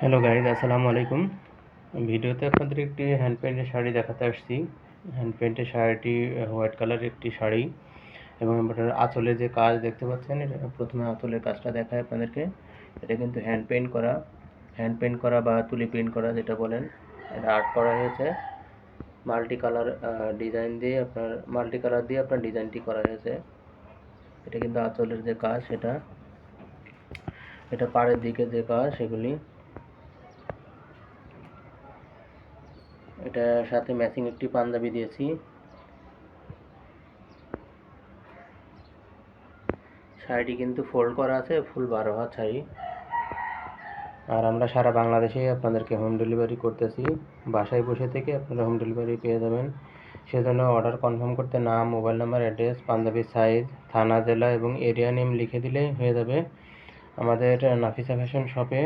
Hello guys, আসসালামু আলাইকুম। ভিডিওতে আপনাদের একটি হ্যান্ড পেইন্টের শাড়ি দেখাতে আসছি। হ্যান্ড পেইন্টের শাড়িটি হোয়াইট কালারের একটি শাড়ি এবং এটার আঁচলে যে কাজ দেখতে পাচ্ছেন, এটা প্রথমে আঁচলের কাজটা দেখায় আপনাদেরকে। এটা কিন্তু হ্যান্ড পেইন্ট করা বা তুলি প্রিন্ট করা যেটা বলেন, এটা আর্ট করা হয়েছে। মাল্টি কালার দিয়ে আপনার ডিজাইনটি করা হয়েছে। এটা কিন্তু আঁচলের যে কাজ এটা পাড়ের দিকে যে কাজ সেগুলি। এটার সাথে ম্যাচিং একটি পাঞ্জাবি দিয়েছি। শাড়িটি কিন্তু ফোল্ড করা আছে, ফুল 12 হাত শাড়ি। আর আমরা সারা বাংলাদেশে আপনাদেরকে হোম ডেলিভারি করতেছি। বাসায় বসে থেকে আপনারা হোম ডেলিভারি পেয়ে যাবেন। সেজন্য অর্ডার কনফার্ম করতে নাম, মোবাইল নাম্বার, অ্যাড্রেস, পাঞ্জাবির সাইজ, থানা, জেলা এবং এরিয়া নেম লিখে দিলেই হয়ে যাবে। আমাদের নাফিসা ফ্যাশন শপে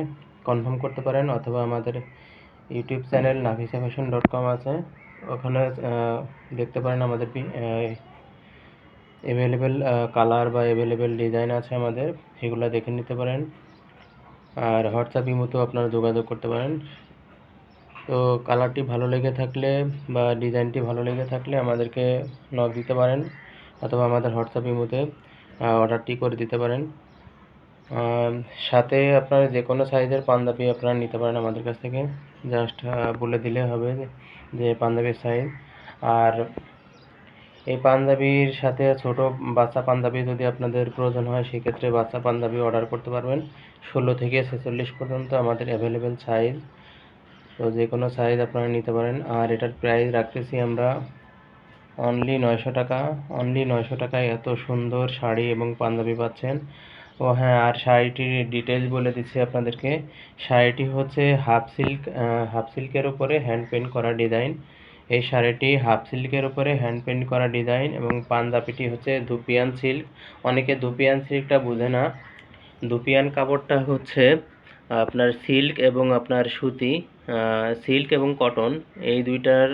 কনফার্ম করতে পারেন, অথবা আমাদের ইউটিউব চ্যানেল nafisafashion.com আছে, ওখানে দেখতে পারেন আমাদের অ্যাভেলেবেল কালার বা অ্যাভেলেবেল ডিজাইন আছে আমাদের, সেগুলো দেখে নিতে পারেন। আর হোয়াটসঅ্যাপ ইমোতেও আপনারা যোগাযোগ করতে পারেন। তো কালারটি ভালো লেগে থাকলে বা ডিজাইনটি ভালো লেগে থাকলে আমাদেরকে নক দিতে পারেন, অথবা আমাদের হোয়াটসঅ্যাপ ইমোতে অর্ডারটি করে দিতে পারেন। সাথে আপনারা যে কোনো সাইজের পাঞ্জাবি আপনারা নিতে পারেন আমাদের কাছ থেকে। জাস্ট বলে দিলে হবে যে পাঞ্জাবির সাইজ। আর এই পাঞ্জাবির সাথে ছোট বাচ্চা পাঞ্জাবি যদি আপনাদের প্রয়োজন হয়, সেক্ষেত্রে বাচ্চা পাঞ্জাবি অর্ডার করতে পারবেন। 16 থেকে 46 পর্যন্ত আমাদের অ্যাভেলেবেল সাইজ। তো যে কোনো সাইজ আপনারা নিতে পারেন। আর এটার প্রাইস রাখতেছি আমরা অনলি 900 টাকা। অনলি 900 টাকায় এত সুন্দর শাড়ি এবং পাঞ্জাবি পাচ্ছেন। ও হ্যাঁ, আর শাড়িটির ডিটেলস বলে দিচ্ছি আপনাদেরকে। শাড়িটি হচ্ছে হাফ সিল্কের উপরে হ্যান্ড পেইন্ট করা ডিজাইন। এই শাড়িটি হাফ সিল্কের উপরে হ্যান্ড পেইন্ট করা ডিজাইন এবং পাঞ্জাবিটি হচ্ছে ধুপিয়ান সিল্ক। অনেকে ধুপিয়ান সিল্কটা বুঝে না। ধুপিয়ান কাপড়টা হচ্ছে আপনার সিল্ক এবং আপনার সুতি, সিল্ক এবং কটন, এই দুইটার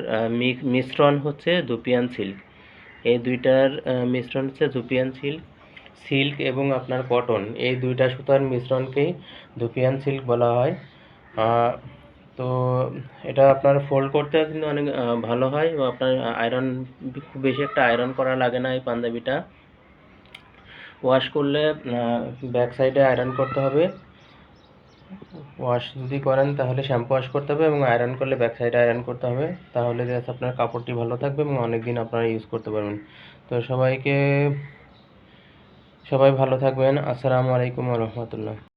মিশ্রণ হচ্ছে ধুপিয়ান সিল্ক। এই দুইটার মিশ্রণ হচ্ছে ধুপিয়ান সিল্ক। সিল্ক এবং আপনার কটন, এই দুইটা সুতার মিশ্রণকেই ধুপিয়ান সিল্ক বলা হয়। তো এটা আপনার ফোল্ড করতে কিন্তু অনেক ভালো হয়, এবং আপনার খুব বেশি একটা আয়রন করা লাগে না। এই পাঞ্জাবিটা ওয়াশ করলে ব্যাক সাইডে আয়রন করতে হবে। ওয়াশ যদি করেন তাহলে শ্যাম্পু ওয়াশ করতে হবে, এবং আয়রন করলে ব্যাক সাইডে আয়রন করতে হবে। তাহলে জাস্ট আপনার কাপড়টি ভালো থাকবে এবং অনেক দিন আপনারা ইউজ করতে পারবেন। তো সবাই ভালো থাকবেন। আসসালামু আলাইকুম ওয়া রাহমাতুল্লাহ।